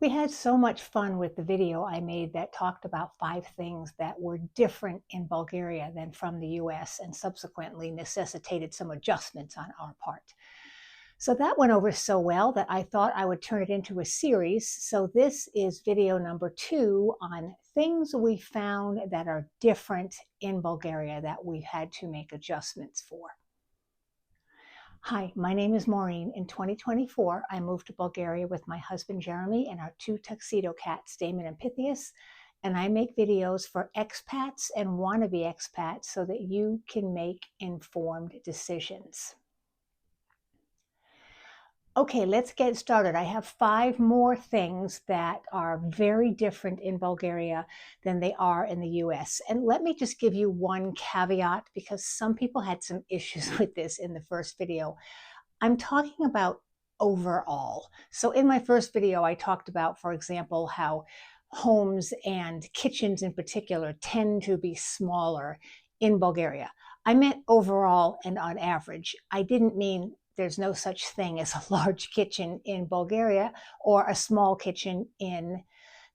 We had so much fun with the video I made that talked about 5 things that were different in Bulgaria than from the US and subsequently necessitated some adjustments on our part. So that went over so well that I thought I would turn it into a series. So this is video number 2 on things we found that are different in Bulgaria that we had to make adjustments for. Hi, my name is Maureen. In 2024, I moved to Bulgaria with my husband Jeremy and our 2 tuxedo cats, Damon and Pythias, and I make videos for expats and wannabe expats so that you can make informed decisions. Okay, let's get started. I have 5 more things that are very different in Bulgaria than they are in the US. And let me just give you one caveat because some people had some issues with this in the first video. I'm talking about overall. So in my first video, I talked about, for example, how homes and kitchens in particular tend to be smaller in Bulgaria. I meant overall and on average. I didn't mean there's no such thing as a large kitchen in Bulgaria or a small kitchen in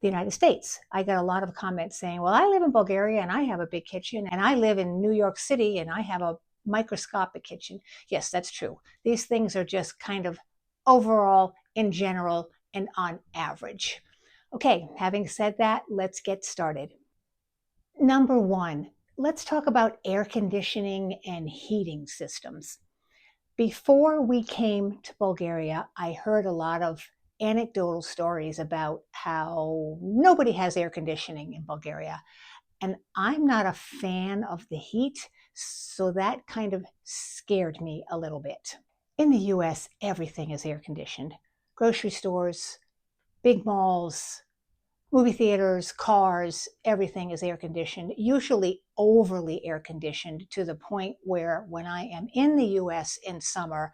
the United States. I got a lot of comments saying, well, I live in Bulgaria and I have a big kitchen, and I live in New York City and I have a microscopic kitchen. Yes, that's true. These things are just kind of overall, in general, and on average. Okay, having said that, let's get started. Number 1, let's talk about air conditioning and heating systems. Before we came to Bulgaria, I heard a lot of anecdotal stories about how nobody has air conditioning in Bulgaria. And I'm not a fan of the heat, so that kind of scared me a little bit. In the US, everything is air conditioned. Grocery stores, big malls, movie theaters, cars, everything is air conditioned, usually overly air conditioned to the point where when I am in the US in summer,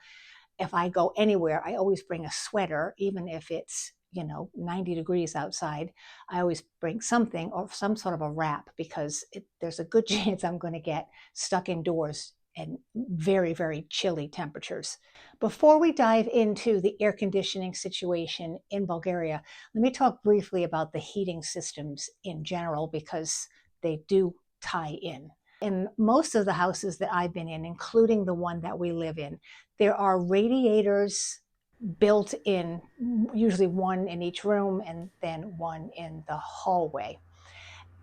if I go anywhere, I always bring a sweater, even if it's 90 degrees outside. I always bring something or some sort of a wrap because there's a good chance I'm going to get stuck indoors and very, very chilly temperatures. Before we dive into the air conditioning situation in Bulgaria, let me talk briefly about the heating systems in general because they do tie in. In most of the houses that I've been in, including the one that we live in, there are radiators built in, usually one in each room and then one in the hallway.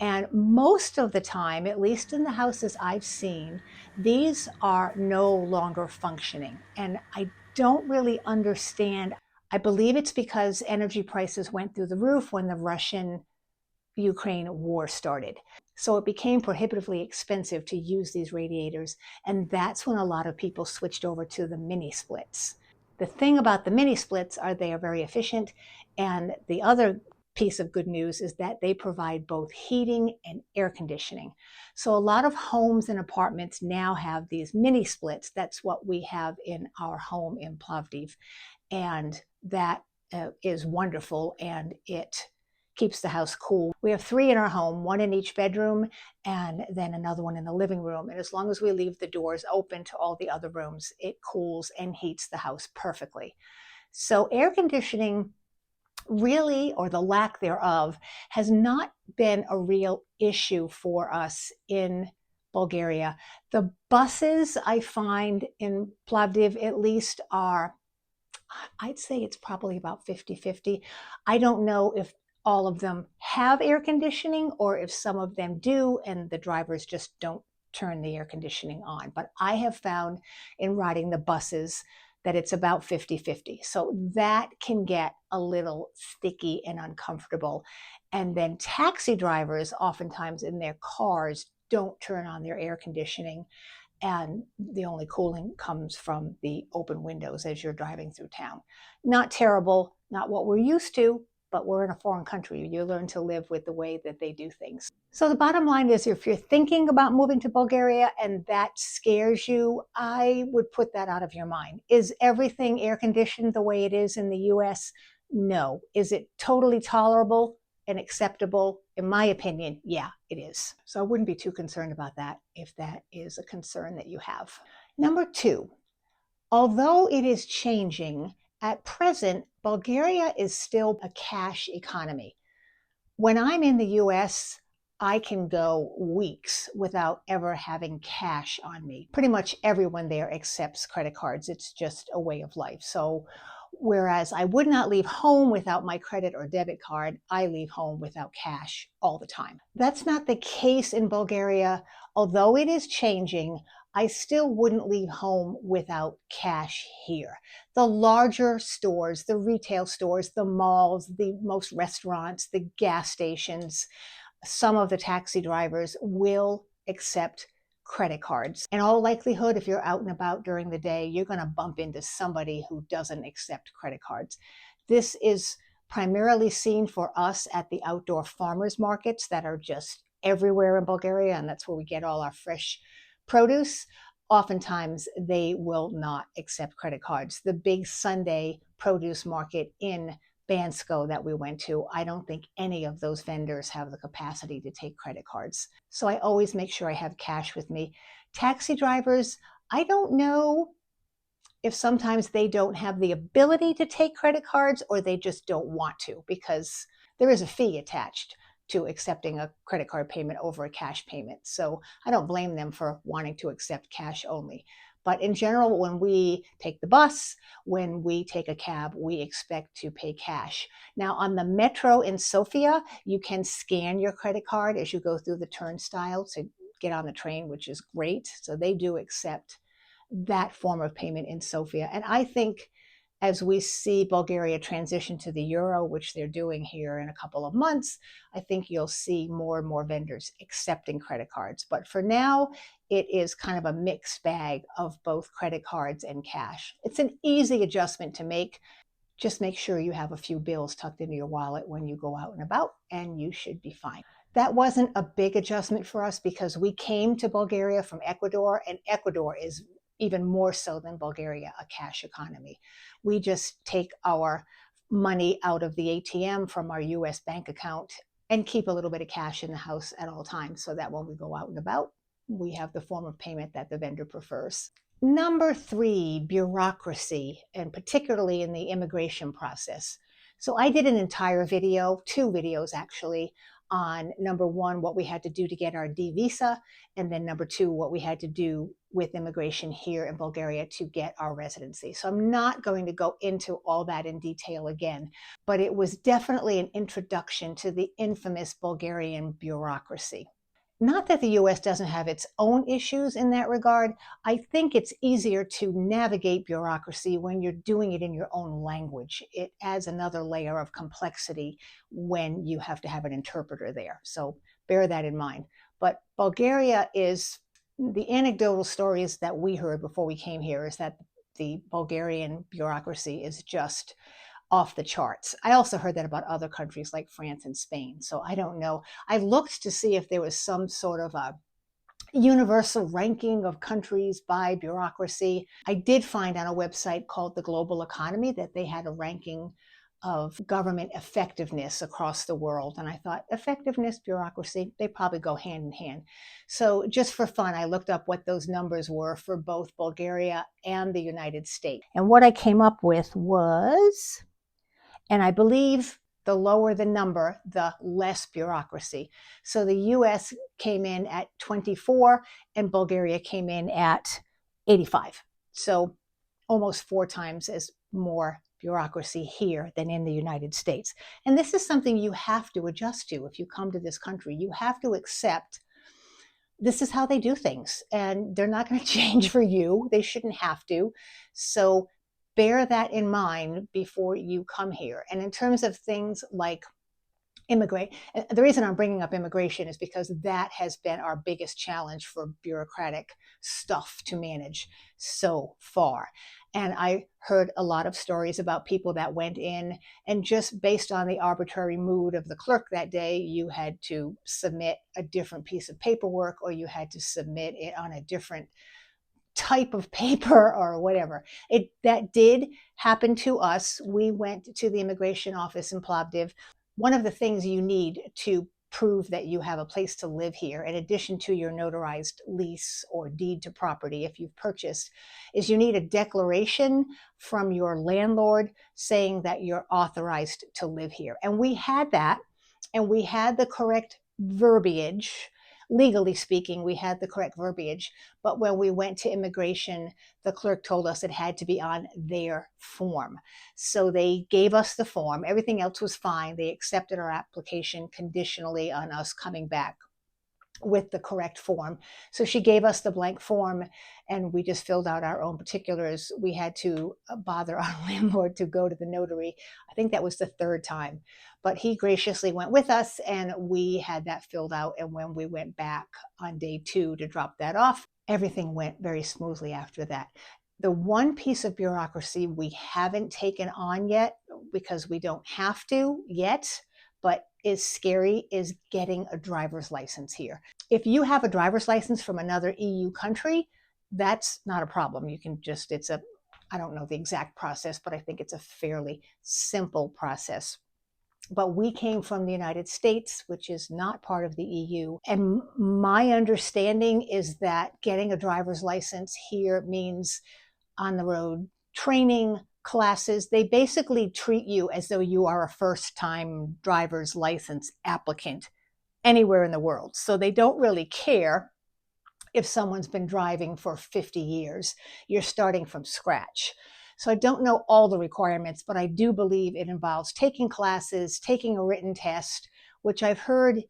And most of the time, at least in the houses I've seen, these are no longer functioning. And I don't really understand. I believe it's because energy prices went through the roof when the Russian-Ukraine war started. So it became prohibitively expensive to use these radiators. And that's when a lot of people switched over to the mini splits. The thing about the mini splits are they are very efficient. And the other piece of good news is that they provide both heating and air conditioning. So a lot of homes and apartments now have these mini splits. That's what we have in our home in Plovdiv. And that is wonderful, and it keeps the house cool. We have 3 in our home, 1 in each bedroom, and then another one in the living room. And as long as we leave the doors open to all the other rooms, it cools and heats the house perfectly. So air conditioning really, or the lack thereof, has not been a real issue for us in Bulgaria. The buses I find in Plovdiv at least are, I'd say it's probably about 50-50. I don't know if all of them have air conditioning or if some of them do and the drivers just don't turn the air conditioning on. But I have found in riding the buses that it's about 50-50. So that can get a little sticky and uncomfortable. And then taxi drivers oftentimes in their cars don't turn on their air conditioning, and the only cooling comes from the open windows as you're driving through town. Not terrible, not what we're used to, but we're in a foreign country. You learn to live with the way that they do things. So the bottom line is, if you're thinking about moving to Bulgaria and that scares you, I would put that out of your mind. Is everything air conditioned the way it is in the US? No. Is it totally tolerable and acceptable? In my opinion, yeah, it is. So I wouldn't be too concerned about that if that is a concern that you have. Number 2, although it is changing At present, Bulgaria is still a cash economy. When I'm in the US, I can go weeks without ever having cash on me. Pretty much everyone there accepts credit cards. It's just a way of life. So, whereas I would not leave home without my credit or debit card, I leave home without cash all the time. That's not the case in Bulgaria. Although it is changing, I still wouldn't leave home without cash here. The larger stores, the retail stores, the malls, most restaurants, the gas stations, some of the taxi drivers will accept credit cards. In all likelihood, if you're out and about during the day, you're going to bump into somebody who doesn't accept credit cards. This is primarily seen for us at the outdoor farmers markets that are just everywhere in Bulgaria, and that's where we get all our fresh produce. Oftentimes, they will not accept credit cards. The big Sunday produce market in Bansko that we went to, I don't think any of those vendors have the capacity to take credit cards. So I always make sure I have cash with me. Taxi drivers, I don't know if sometimes they don't have the ability to take credit cards or they just don't want to, because there is a fee attached to accepting a credit card payment over a cash payment. So I don't blame them for wanting to accept cash only. But in general, when we take the bus, when we take a cab, we expect to pay cash. Now, on the metro in Sofia, you can scan your credit card as you go through the turnstile to get on the train, which is great. So they do accept that form of payment in Sofia. And I think as we see Bulgaria transition to the euro, which they're doing here in a couple of months, I think you'll see more and more vendors accepting credit cards. But for now, it is kind of a mixed bag of both credit cards and cash. It's an easy adjustment to make. Just make sure you have a few bills tucked into your wallet when you go out and about, and you should be fine. That wasn't a big adjustment for us because we came to Bulgaria from Ecuador, and Ecuador is even more so than Bulgaria, a cash economy. We just take our money out of the ATM from our US bank account and keep a little bit of cash in the house at all times so that when we go out and about, we have the form of payment that the vendor prefers. Number 3, bureaucracy, and particularly in the immigration process. So I did an entire video, 2 videos actually, on number 1, what we had to do to get our D visa, and then number 2, what we had to do with immigration here in Bulgaria to get our residency. So I'm not going to go into all that in detail again, but it was definitely an introduction to the infamous Bulgarian bureaucracy. Not that the US doesn't have its own issues in that regard. I think it's easier to navigate bureaucracy when you're doing it in your own language. It adds another layer of complexity when you have to have an interpreter there. So bear that in mind. But Bulgaria is, the anecdotal stories that we heard before we came here is that the Bulgarian bureaucracy is just off the charts. I also heard that about other countries like France and Spain. So I don't know. I looked to see if there was some sort of a universal ranking of countries by bureaucracy. I did find on a website called The Global Economy that they had a ranking of government effectiveness across the world. And I thought, effectiveness, bureaucracy, they probably go hand in hand. So just for fun, I looked up what those numbers were for both Bulgaria and the United States. And what I came up with was, and I believe the lower the number, the less bureaucracy. So the US came in at 24 and Bulgaria came in at 85. So almost 4 times as more bureaucracy here than in the United States. And this is something you have to adjust to if you come to this country. You have to accept this is how they do things, and they're not going to change for you. They shouldn't have to. So bear that in mind before you come here. And in terms of things like immigrate, the reason I'm bringing up immigration is because that has been our biggest challenge for bureaucratic stuff to manage so far. And I heard a lot of stories about people that went in and just based on the arbitrary mood of the clerk that day, you had to submit a different piece of paperwork or you had to submit it on a different type of paper or whatever. That did happen to us. We went to the immigration office in Plovdiv. One of the things you need to prove that you have a place to live here, in addition to your notarized lease or deed to property if you've purchased, is you need a declaration from your landlord saying that you're authorized to live here. And we had that, and we had the correct verbiage. Legally speaking, we had the correct verbiage, but when we went to immigration, the clerk told us it had to be on their form. So they gave us the form. Everything else was fine. They accepted our application conditionally on us coming back with the correct form. So she gave us the blank form, and we just filled out our own particulars. We had to bother our landlord to go to the notary. I think that was the third time, but he graciously went with us, and we had that filled out. And when we went back on day 2 to drop that off, everything went very smoothly after that. The one piece of bureaucracy we haven't taken on yet, because we don't have to yet, but is scary, is getting a driver's license here. If you have a driver's license from another EU country, that's not a problem. You can just, I don't know the exact process, but I think it's a fairly simple process. But we came from the United States, which is not part of the EU. And my understanding is that getting a driver's license here means on the road training, classes. They basically treat you as though you are a first-time driver's license applicant anywhere in the world. So they don't really care if someone's been driving for 50 years. You're starting from scratch. So I don't know all the requirements, but I do believe it involves taking classes, taking a written test, which I've heard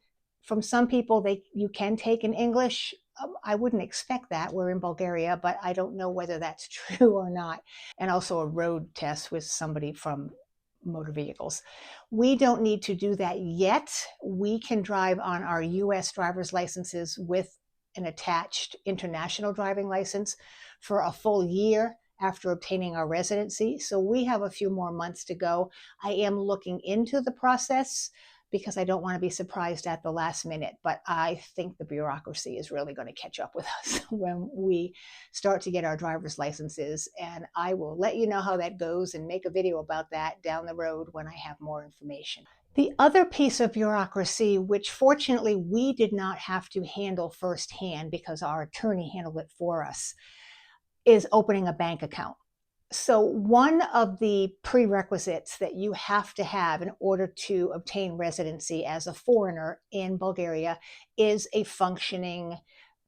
from some people you can take in English. I wouldn't expect that. We're in Bulgaria, but I don't know whether that's true or not. And also a road test with somebody from motor vehicles. We don't need to do that yet. We can drive on our US driver's licenses with an attached international driving license for a full year after obtaining our residency. So we have a few more months to go. I am looking into the process because I don't want to be surprised at the last minute, but I think the bureaucracy is really going to catch up with us when we start to get our driver's licenses. And I will let you know how that goes and make a video about that down the road when I have more information. The other piece of bureaucracy, which fortunately we did not have to handle firsthand because our attorney handled it for us, is opening a bank account. So one of the prerequisites that you have to have in order to obtain residency as a foreigner in Bulgaria is a functioning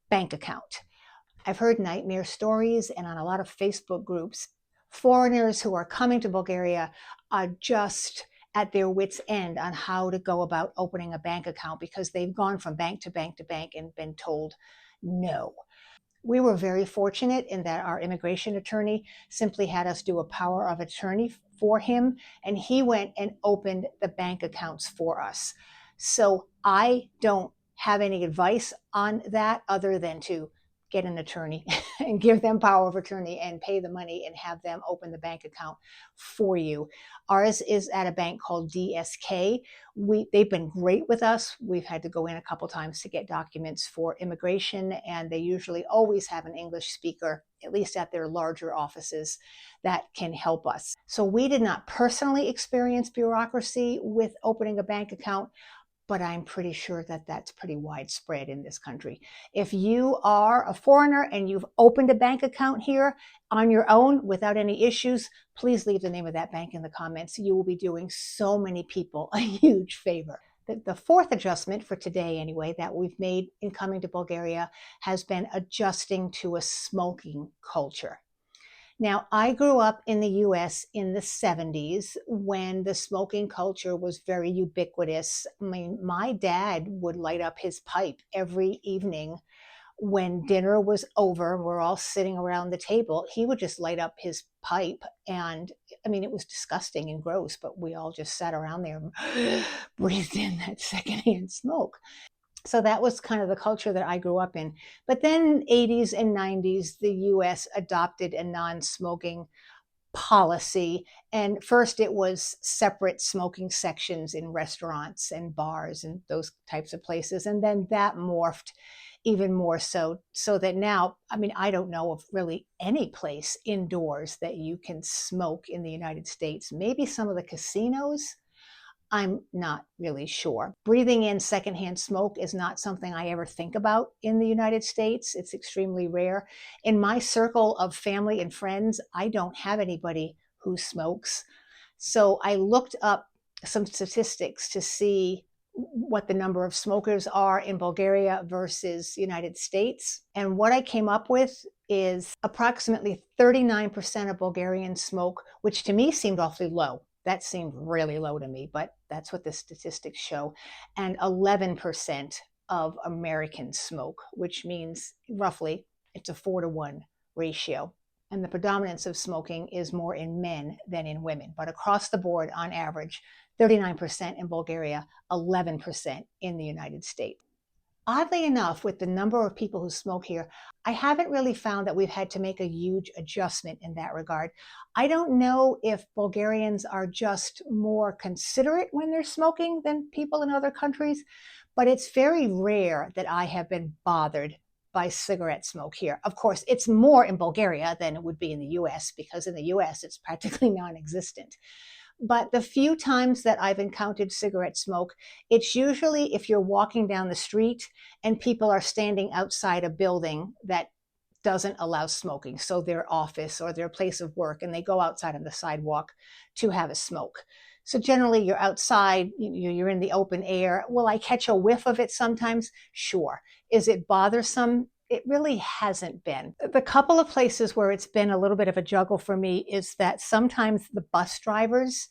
bank account. I've heard nightmare stories, and on a lot of Facebook groups, foreigners who are coming to Bulgaria are just at their wits' end on how to go about opening a bank account because they've gone from bank to bank to bank and been told no. We were very fortunate in that our immigration attorney simply had us do a power of attorney for him, and he went and opened the bank accounts for us. So I don't have any advice on that other than to get an attorney and give them power of attorney and pay the money and have them open the bank account for you. Ours is at a bank called DSK. They've been great with us. We've had to go in a couple times to get documents for immigration, and they usually always have an English speaker, at least at their larger offices, that can help us. So we did not personally experience bureaucracy with opening a bank account, but I'm pretty sure that that's pretty widespread in this country. If you are a foreigner and you've opened a bank account here on your own without any issues, please leave the name of that bank in the comments. You will be doing so many people a huge favor. The fourth adjustment for today, anyway, that we've made in coming to Bulgaria has been adjusting to a smoking culture. Now, I grew up in the US in the 70s when the smoking culture was very ubiquitous. I mean, my dad would light up his pipe every evening when dinner was over. We're all sitting around the table. He would just light up his pipe. And I mean, it was disgusting and gross, but we all just sat around there and breathed in that secondhand smoke. So that was kind of the culture that I grew up in. But then 80s and 90s, the US adopted a non-smoking policy. And first it was separate smoking sections in restaurants and bars and those types of places. And then that morphed even more so that now, I mean, I don't know of really any place indoors that you can smoke in the United States. Maybe some of the casinos. I'm not really sure. Breathing in secondhand smoke is not something I ever think about in the United States. It's extremely rare. In my circle of family and friends, I don't have anybody who smokes. So I looked up some statistics to see what the number of smokers are in Bulgaria versus United States. And what I came up with is approximately 39% of Bulgarians smoke, which to me seemed awfully low. That seemed really low to me, but that's what the statistics show. And 11% of Americans smoke, which means roughly it's a 4-to-1 ratio. And the predominance of smoking is more in men than in women. But across the board, on average, 39% in Bulgaria, 11% in the United States. Oddly enough, with the number of people who smoke here, I haven't really found that we've had to make a huge adjustment in that regard. I don't know if Bulgarians are just more considerate when they're smoking than people in other countries, but it's very rare that I have been bothered by cigarette smoke here. Of course, it's more in Bulgaria than it would be in the US, because in the US it's practically non-existent. But the few times that I've encountered cigarette smoke, it's usually if you're walking down the street and people are standing outside a building that doesn't allow smoking. So their office or their place of work, and they go outside on the sidewalk to have a smoke. So generally you're outside, you're in the open air. Will I catch a whiff of it sometimes? Sure. Is it bothersome? It really hasn't been. The couple of places where it's been a little bit of a juggle for me is that sometimes the bus drivers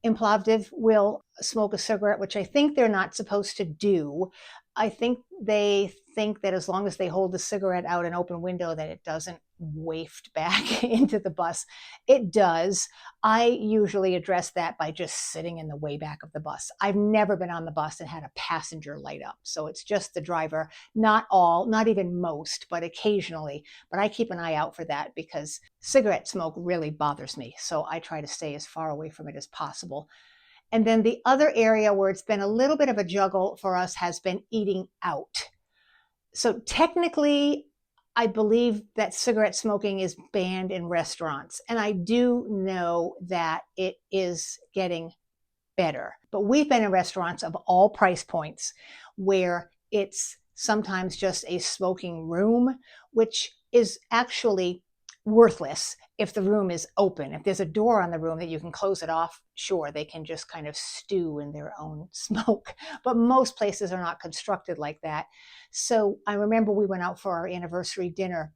in Plovdiv will smoke a cigarette, which I think they're not supposed to do. I think they think that as long as they hold the cigarette out an open window, that it doesn't waft back into the bus. It does. I usually address that by just sitting in the way back of the bus. I've never been on the bus and had a passenger light up. So it's just the driver, not all, not even most, but occasionally. But I keep an eye out for that because cigarette smoke really bothers me. So I try to stay as far away from it as possible. And then the other area where it's been a little bit of a juggle for us has been eating out. So technically, I believe that cigarette smoking is banned in restaurants. And I do know that it is getting better. But we've been in restaurants of all price points where it's sometimes just a smoking room, which is actually worthless if the room is open. If there's a door on the room that you can close it off, sure, they can just kind of stew in their own smoke. But most places are not constructed like that. So I remember we went out for our anniversary dinner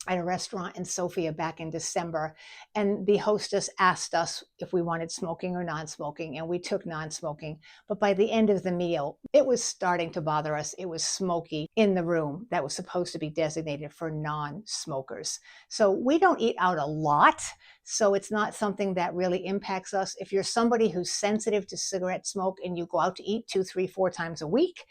at a restaurant in Sofia back in December, and the hostess asked us if we wanted smoking or non-smoking, and we took non-smoking. But by the end of the meal, it was starting to bother us. It was smoky in the room that was supposed to be designated for non-smokers. So we don't eat out a lot, so it's not something that really impacts us. If you're somebody who's sensitive to cigarette smoke and you go out to eat 2, 3, 4 times a week,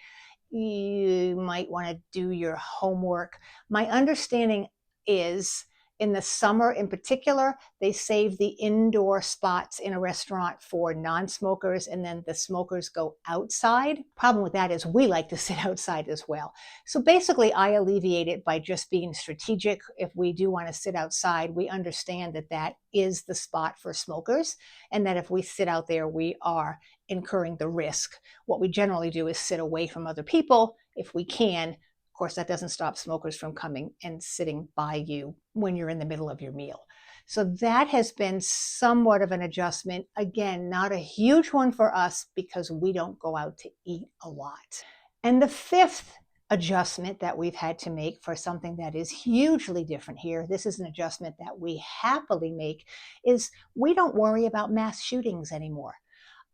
you might want to do your homework. My understanding is in the summer in particular, they save the indoor spots in a restaurant for non-smokers, and then the smokers go outside. Problem with that is we like to sit outside as well. So basically I alleviate it by just being strategic. If we do want to sit outside, we understand that that is the spot for smokers, and that if we sit out there, we are incurring the risk. What we generally do is sit away from other people if we can. Of course, that doesn't stop smokers from coming and sitting by you when you're in the middle of your meal. So that has been somewhat of an adjustment. Again, not a huge one for us because we don't go out to eat a lot. And the fifth adjustment that we've had to make for something that is hugely different here, this is an adjustment that we happily make, is we don't worry about mass shootings anymore.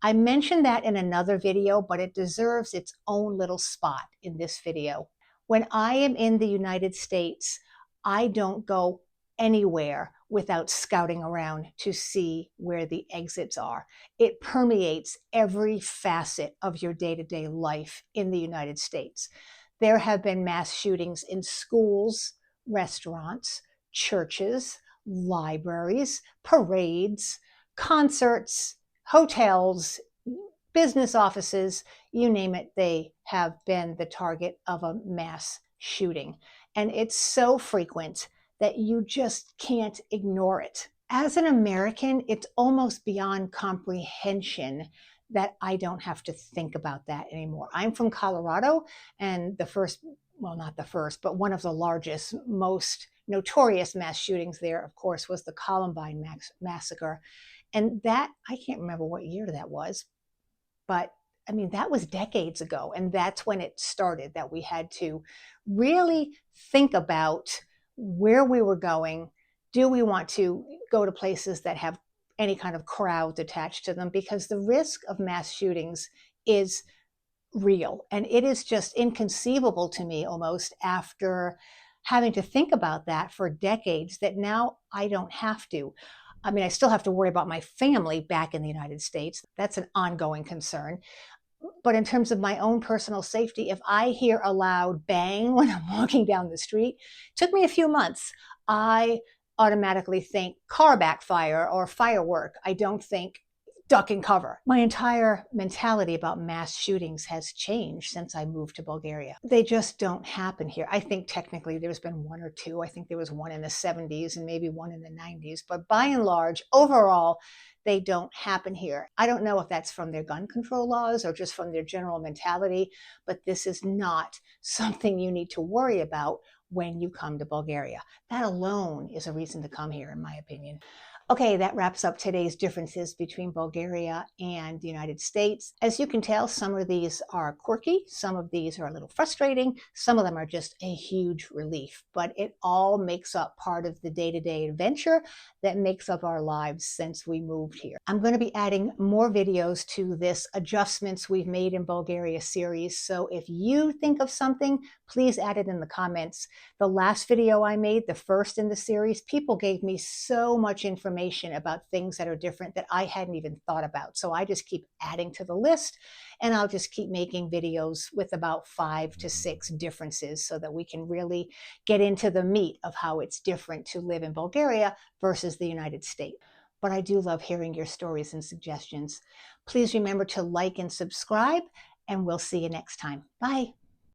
I mentioned that in another video, but it deserves its own little spot in this video. When I am in the United States, I don't go anywhere without scouting around to see where the exits are. It permeates every facet of your day-to-day life in the United States. There have been mass shootings in schools, restaurants, churches, libraries, parades, concerts, hotels, business offices, you name it, they have been the target of a mass shooting. And it's so frequent that you just can't ignore it. As an American, it's almost beyond comprehension that I don't have to think about that anymore. I'm from Colorado, and the first, well, not the first, but one of the largest, most notorious mass shootings there, of course, was the Columbine massacre. And that, I can't remember what year that was, but I mean, that was decades ago. And that's when it started, that we had to really think about where we were going. Do we want to go to places that have any kind of crowds attached to them? Because the risk of mass shootings is real. And it is just inconceivable to me, almost, after having to think about that for decades, that now I don't have to. I mean, I still have to worry about my family back in the United States. That's an ongoing concern. But in terms of my own personal safety, if I hear a loud bang when I'm walking down the street, it took me a few months. I automatically think car backfire or firework. I don't think duck and cover. My entire mentality about mass shootings has changed since I moved to Bulgaria. They just don't happen here. I think technically there's been one or two. I think there was one in the 70s and maybe one in the 90s. But by and large, overall, they don't happen here. I don't know if that's from their gun control laws or just from their general mentality, but this is not something you need to worry about when you come to Bulgaria. That alone is a reason to come here, in my opinion. Okay, that wraps up today's differences between Bulgaria and the United States. As you can tell, some of these are quirky, some of these are a little frustrating, some of them are just a huge relief, but it all makes up part of the day-to-day adventure that makes up our lives since we moved here. I'm going to be adding more videos to this Adjustments We've Made in Bulgaria series, so if you think of something, please add it in the comments. The last video I made, the first in the series, people gave me so much information about things that are different that I hadn't even thought about. So I just keep adding to the list, and I'll just keep making videos with about 5 to 6 differences so that we can really get into the meat of how it's different to live in Bulgaria versus the United States. But I do love hearing your stories and suggestions. Please remember to like and subscribe, and we'll see you next time. Bye.